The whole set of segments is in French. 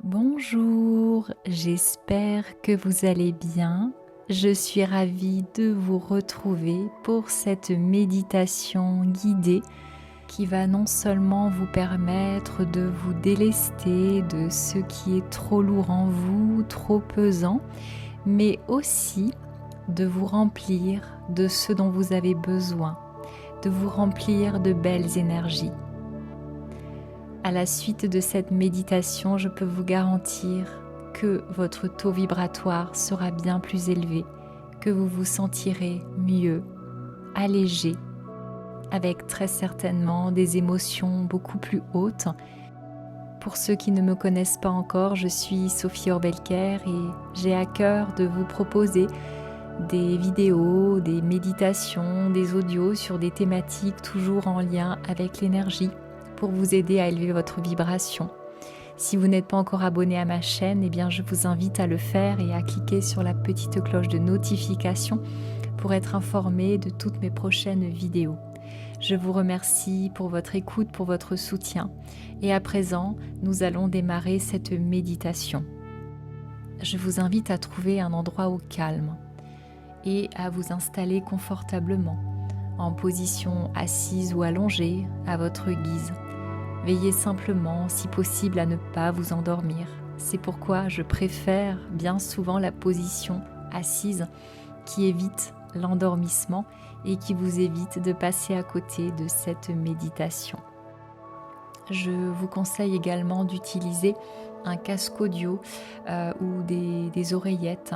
Bonjour, j'espère que vous allez bien. Je suis ravie de vous retrouver pour cette méditation guidée qui va non seulement vous permettre de vous délester de ce qui est trop lourd en vous, trop pesant, mais aussi de vous remplir de ce dont vous avez besoin, de vous remplir de belles énergies. À la suite de cette méditation, je peux vous garantir que votre taux vibratoire sera bien plus élevé, que vous vous sentirez mieux, allégé, avec très certainement des émotions beaucoup plus hautes. Pour ceux qui ne me connaissent pas encore, je suis Sophie Orbelker et j'ai à cœur de vous proposer des vidéos, des méditations, des audios sur des thématiques toujours en lien avec l'énergie, pour vous aider à élever votre vibration. Si vous n'êtes pas encore abonné à ma chaîne, eh bien je vous invite à le faire et à cliquer sur la petite cloche de notification pour être informé de toutes mes prochaines vidéos. Je vous remercie pour votre écoute, pour votre soutien. Et à présent, nous allons démarrer cette méditation. Je vous invite à trouver un endroit au calme et à vous installer confortablement, en position assise ou allongée, à votre guise. Veillez simplement, si possible, à ne pas vous endormir. C'est pourquoi je préfère bien souvent la position assise qui évite l'endormissement et qui vous évite de passer à côté de cette méditation. Je vous conseille également d'utiliser un casque audio ou des oreillettes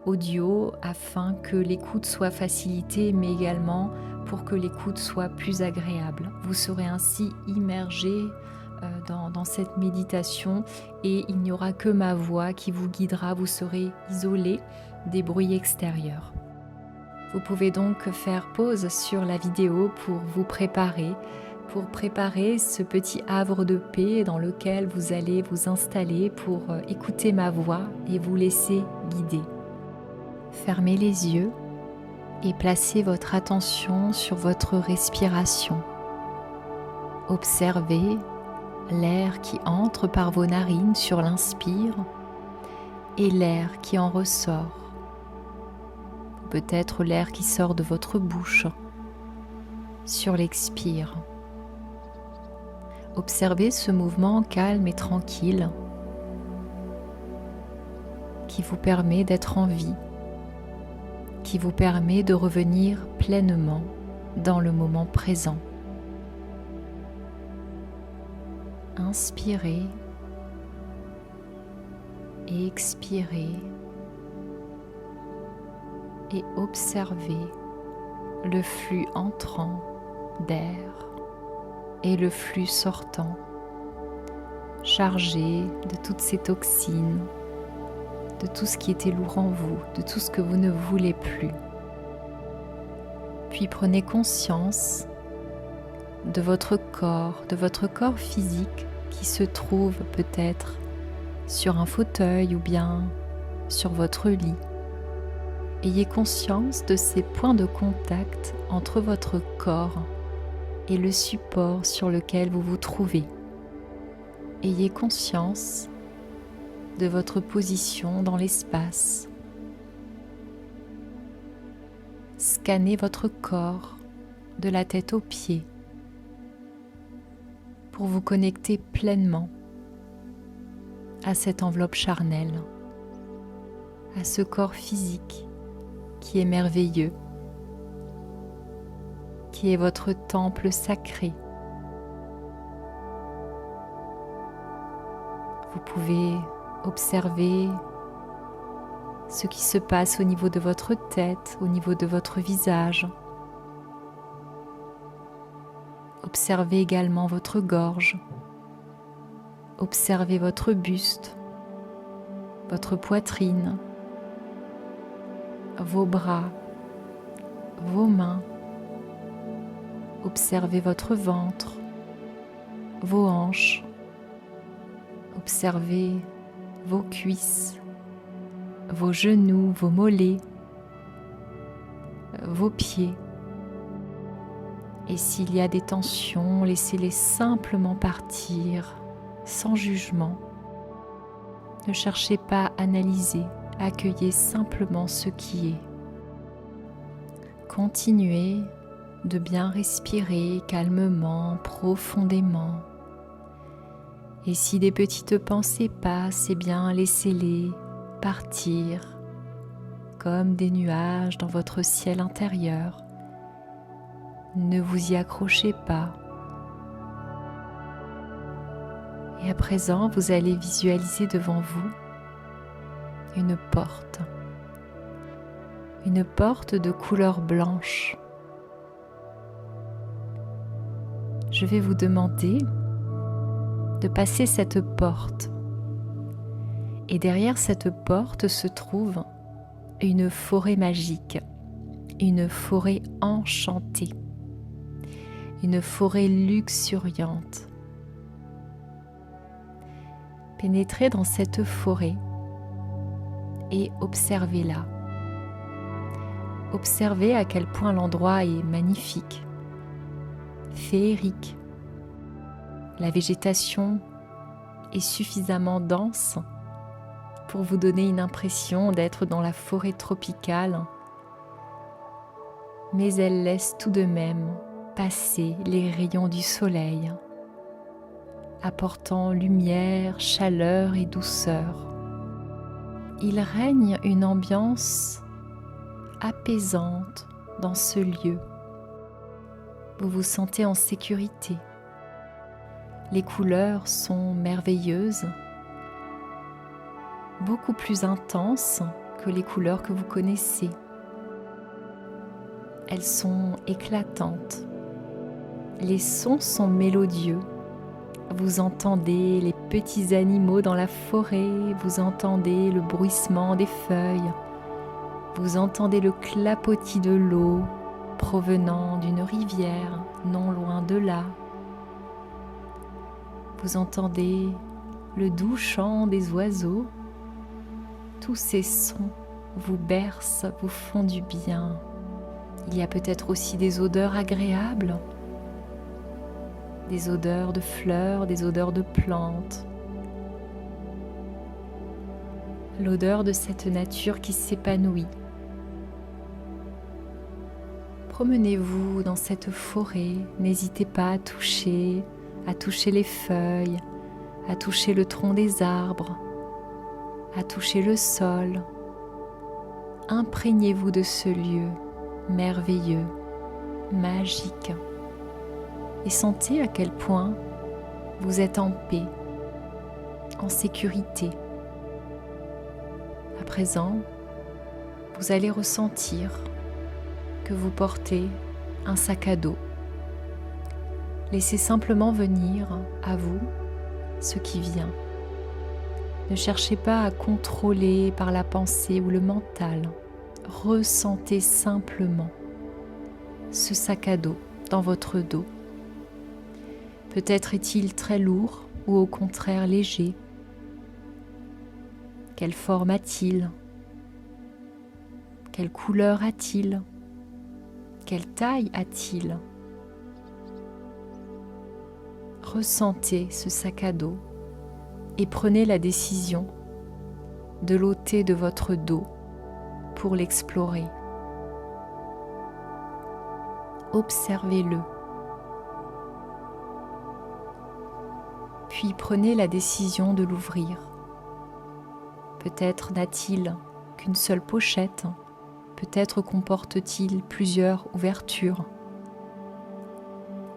audio afin que l'écoute soit facilitée, mais également pour que l'écoute soit plus agréable. Vous serez ainsi immergé dans cette méditation et il n'y aura que ma voix qui vous guidera. Vous serez isolé des bruits extérieurs. Vous pouvez donc faire pause sur la vidéo pour préparer ce petit havre de paix dans lequel vous allez vous installer pour écouter ma voix et vous laisser guider. Fermez les yeux et placez votre attention sur votre respiration. Observez l'air qui entre par vos narines sur l'inspire et l'air qui en ressort. Peut-être l'air qui sort de votre bouche sur l'expire. Observez ce mouvement calme et tranquille qui vous permet d'être en vie, qui vous permet de revenir pleinement dans le moment présent. Inspirez et expirez et observez le flux entrant d'air et le flux sortant, chargé de toutes ces toxines, de tout ce qui était lourd en vous, de tout ce que vous ne voulez plus. Puis prenez conscience de votre corps physique qui se trouve peut-être sur un fauteuil ou bien sur votre lit. Ayez conscience de ces points de contact entre votre corps et le support sur lequel vous vous trouvez. Ayez conscience de votre position dans l'espace. Scannez votre corps de la tête aux pieds pour vous connecter pleinement à cette enveloppe charnelle, à ce corps physique qui est merveilleux, qui est votre temple sacré. Vous pouvez observer ce qui se passe au niveau de votre tête, au niveau de votre visage. Observez également votre gorge. Observez votre buste, votre poitrine, vos bras, vos mains. Observez votre ventre, vos hanches. Observez vos cuisses, vos genoux, vos mollets, vos pieds. Et s'il y a des tensions, laissez-les simplement partir, sans jugement. Ne cherchez pas à analyser, accueillez simplement ce qui est. Continuez de bien respirer calmement, profondément. Et si des petites pensées passent, eh bien laissez-les partir comme des nuages dans votre ciel intérieur. Ne vous y accrochez pas. Et à présent, vous allez visualiser devant vous une porte de couleur blanche. Je vais vous demander de passer cette porte. Et derrière cette porte se trouve une forêt magique, une forêt enchantée, une forêt luxuriante. Pénétrez dans cette forêt et observez-la. Observez à quel point l'endroit est magnifique, féerique. La végétation est suffisamment dense pour vous donner une impression d'être dans la forêt tropicale, mais elle laisse tout de même passer les rayons du soleil, apportant lumière, chaleur et douceur. Il règne une ambiance apaisante dans ce lieu. Vous vous sentez en sécurité. Les couleurs sont merveilleuses, beaucoup plus intenses que les couleurs que vous connaissez. Elles sont éclatantes. Les sons sont mélodieux. Vous entendez les petits animaux dans la forêt, vous entendez le bruissement des feuilles, vous entendez le clapotis de l'eau provenant d'une rivière non loin de là. Vous entendez le doux chant des oiseaux. Tous ces sons vous bercent, vous font du bien. Il y a peut-être aussi des odeurs agréables, des odeurs de fleurs, des odeurs de plantes. L'odeur de cette nature qui s'épanouit. Promenez-vous dans cette forêt, n'hésitez pas à toucher les feuilles, à toucher le tronc des arbres, à toucher le sol. Imprégnez-vous de ce lieu merveilleux, magique, et sentez à quel point vous êtes en paix, en sécurité. À présent, vous allez ressentir que vous portez un sac à dos. Laissez simplement venir à vous ce qui vient. Ne cherchez pas à contrôler par la pensée ou le mental. Ressentez simplement ce sac à dos dans votre dos. Peut-être est-il très lourd ou au contraire léger. Quelle forme a-t-il? Quelle couleur a-t-il? Quelle taille a-t-il? Ressentez ce sac à dos et prenez la décision de l'ôter de votre dos pour l'explorer. Observez-le. Puis prenez la décision de l'ouvrir. Peut-être n'a-t-il qu'une seule pochette, peut-être comporte-t-il plusieurs ouvertures.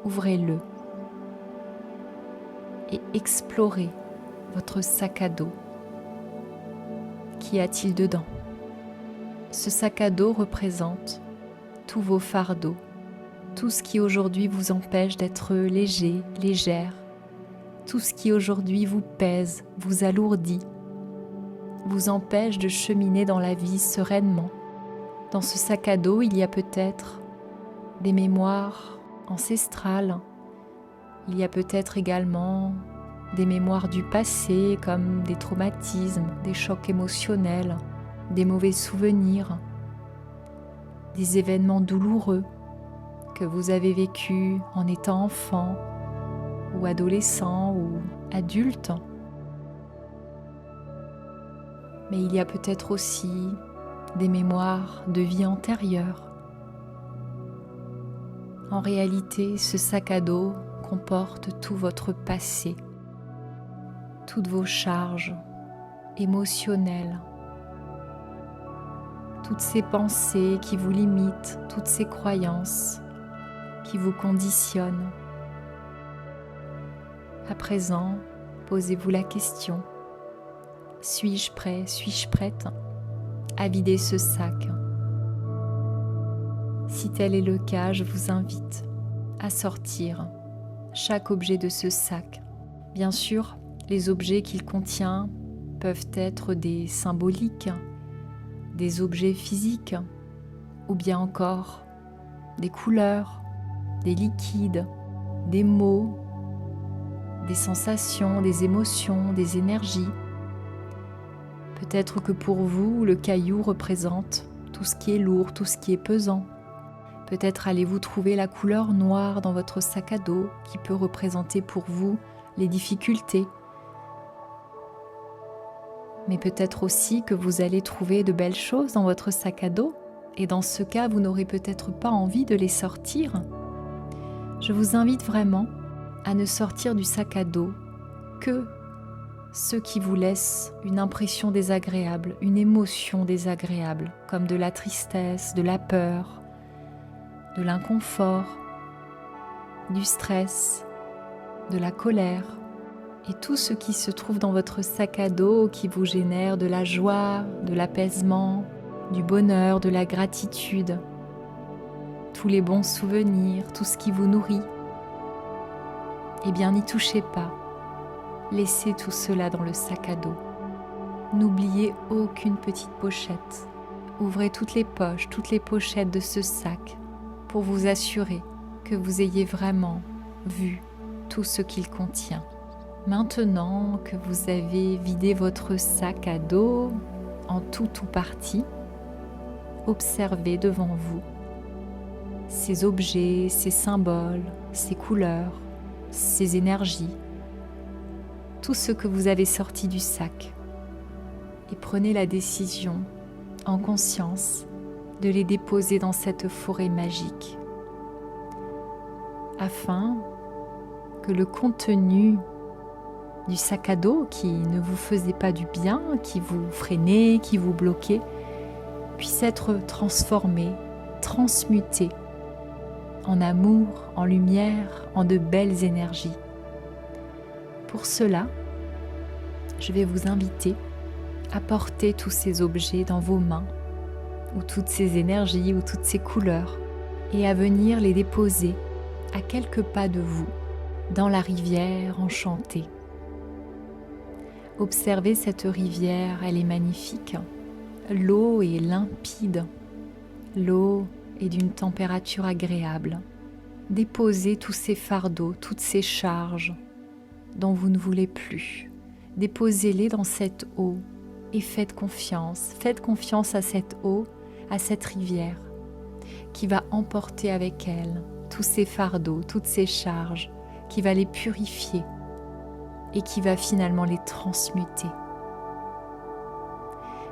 Ouvrez-le et explorez votre sac à dos. Qu'y a-t-il dedans? Ce sac à dos représente tous vos fardeaux, tout ce qui aujourd'hui vous empêche d'être léger, légère, tout ce qui aujourd'hui vous pèse, vous alourdit, vous empêche de cheminer dans la vie sereinement. Dans ce sac à dos, il y a peut-être des mémoires ancestrales, il y a peut-être également des mémoires du passé comme des traumatismes, des chocs émotionnels, des mauvais souvenirs, des événements douloureux que vous avez vécus en étant enfant ou adolescent ou adulte. mais il y a peut-être aussi des mémoires de vie antérieure. En réalité, ce sac à dos comporte tout votre passé, toutes vos charges émotionnelles, toutes ces pensées qui vous limitent, toutes ces croyances qui vous conditionnent. À présent, posez-vous la question: suis-je prêt, suis-je prête à vider ce sac? Si tel est le cas, je vous invite à sortir chaque objet de ce sac. Bien sûr, les objets qu'il contient peuvent être des symboliques, des objets physiques, ou bien encore des couleurs, des liquides, des mots, des sensations, des émotions, des énergies. Peut-être que pour vous, le caillou représente tout ce qui est lourd, tout ce qui est pesant. Peut-être allez-vous trouver la couleur noire dans votre sac à dos qui peut représenter pour vous les difficultés. Mais peut-être aussi que vous allez trouver de belles choses dans votre sac à dos et dans ce cas, vous n'aurez peut-être pas envie de les sortir. Je vous invite vraiment à ne sortir du sac à dos que ceux qui vous laissent une impression désagréable, une émotion désagréable, comme de la tristesse, de la peur, de l'inconfort, du stress, de la colère, et tout ce qui se trouve dans votre sac à dos qui vous génère de la joie, de l'apaisement, du bonheur, de la gratitude, tous les bons souvenirs, tout ce qui vous nourrit. Eh bien, n'y touchez pas. Laissez tout cela dans le sac à dos. N'oubliez aucune petite pochette. Ouvrez toutes les poches, toutes les pochettes de ce sac pour vous assurer que vous ayez vraiment vu tout ce qu'il contient. Maintenant que vous avez vidé votre sac à dos en tout ou partie, observez devant vous ces objets, ces symboles, ces couleurs, ces énergies, tout ce que vous avez sorti du sac, et prenez la décision en conscience de les déposer dans cette forêt magique afin que le contenu du sac à dos qui ne vous faisait pas du bien, qui vous freinait, qui vous bloquait, puisse être transformé, transmuté en amour, en lumière, en de belles énergies. Pour cela, je vais vous inviter à porter tous ces objets dans vos mains, ou toutes ces énergies, ou toutes ces couleurs, et à venir les déposer à quelques pas de vous, dans la rivière enchantée. Observez cette rivière, elle est magnifique. L'eau est limpide, l'eau est d'une température agréable. Déposez tous ces fardeaux, toutes ces charges dont vous ne voulez plus. Déposez-les dans cette eau et faites confiance à cette eau, à cette rivière qui va emporter avec elle tous ces fardeaux, toutes ces charges, qui va les purifier et qui va finalement les transmuter.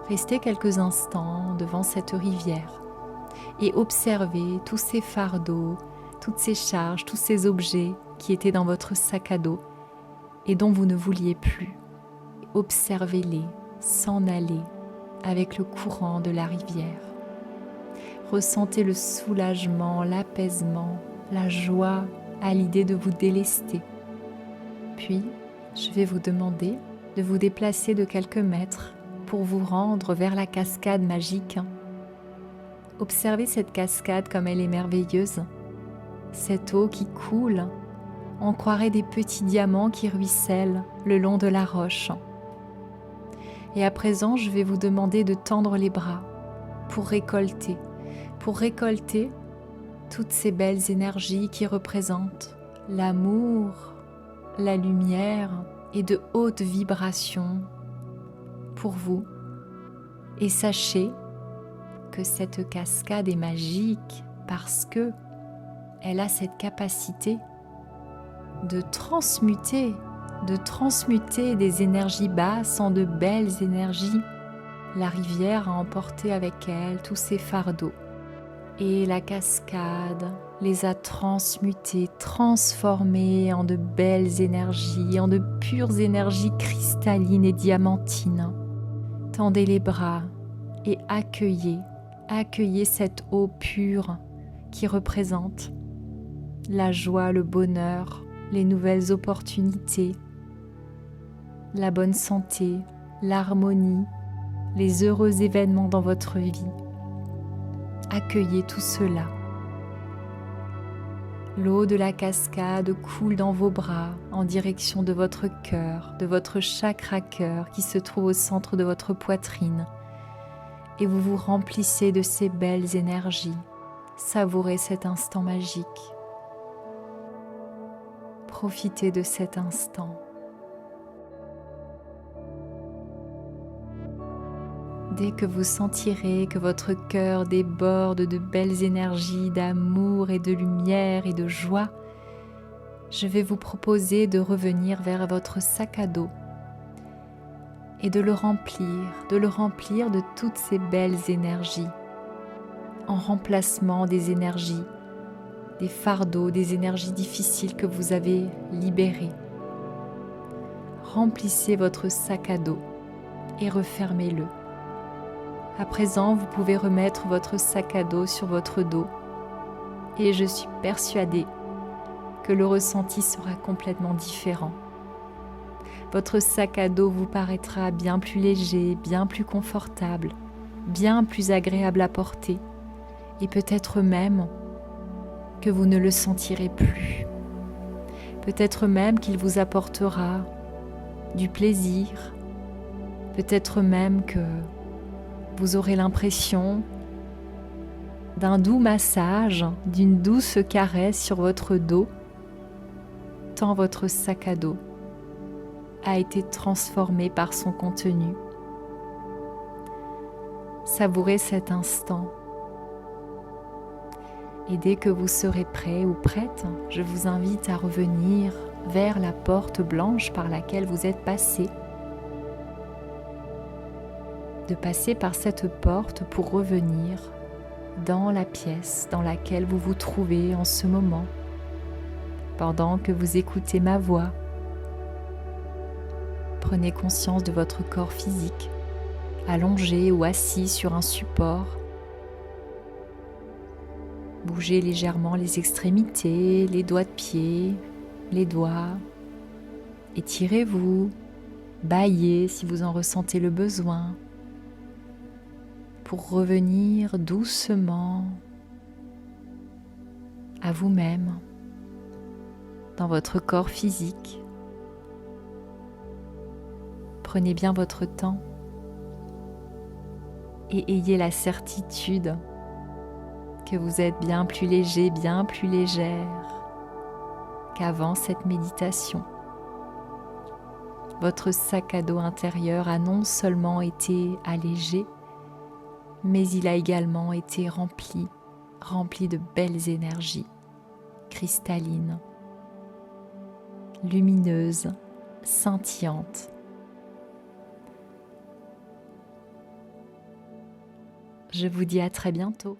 Restez quelques instants devant cette rivière et observez tous ces fardeaux, toutes ces charges, tous ces objets qui étaient dans votre sac à dos et dont vous ne vouliez plus. Observez-les s'en aller avec le courant de la rivière. Ressentez le soulagement, l'apaisement, la joie à l'idée de vous délester. Puis, je vais vous demander de vous déplacer de quelques mètres pour vous rendre vers la cascade magique. Observez cette cascade comme elle est merveilleuse. Cette eau qui coule, on croirait des petits diamants qui ruissellent le long de la roche. Et à présent, je vais vous demander de tendre les bras pour récolter toutes ces belles énergies qui représentent l'amour, la lumière et de hautes vibrations pour vous. Et sachez que cette cascade est magique parce que elle a cette capacité de transmuter des énergies basses en de belles énergies La rivière a emporté avec elle tous ses fardeaux et la cascade les a transmutés, transformés en de belles énergies, en de pures énergies cristallines et diamantines. Tendez les bras et accueillez cette eau pure qui représente la joie, le bonheur, les nouvelles opportunités, la bonne santé, l'harmonie, les heureux événements dans votre vie. Accueillez tout cela. L'eau de la cascade coule dans vos bras en direction de votre cœur, de votre chakra cœur qui se trouve au centre de votre poitrine. Et vous vous remplissez de ces belles énergies. Savourez cet instant magique. Profitez de cet instant. Dès que vous sentirez que votre cœur déborde de belles énergies d'amour et de lumière et de joie, je vais vous proposer de revenir vers votre sac à dos et de le remplir de toutes ces belles énergies, en remplacement des énergies, des fardeaux, des énergies difficiles que vous avez libérées. Remplissez votre sac à dos et refermez-le. À présent, vous pouvez remettre votre sac à dos sur votre dos et je suis persuadée que le ressenti sera complètement différent. Votre sac à dos vous paraîtra bien plus léger, bien plus confortable, bien plus agréable à porter et peut-être même que vous ne le sentirez plus. Peut-être même qu'il vous apportera du plaisir, peut-être même que vous aurez l'impression d'un doux massage, d'une douce caresse sur votre dos, tant votre sac à dos a été transformé par son contenu. Savourez cet instant. Et dès que vous serez prêt ou prête, je vous invite à revenir vers la porte blanche par laquelle vous êtes passé. De passer par cette porte pour revenir dans la pièce dans laquelle vous vous trouvez en ce moment, pendant que vous écoutez ma voix. Prenez conscience de votre corps physique, allongé ou assis sur un support. Bougez légèrement les extrémités, les doigts de pied, les doigts. Étirez-vous, bâillez si vous en ressentez le besoin, pour revenir doucement à vous-même, dans votre corps physique. Prenez bien votre temps et ayez la certitude que vous êtes bien plus léger, bien plus légère qu'avant cette méditation. Votre sac à dos intérieur a non seulement été allégé, mais il a également été rempli de belles énergies cristallines, lumineuses, scintillantes. Je vous dis à très bientôt.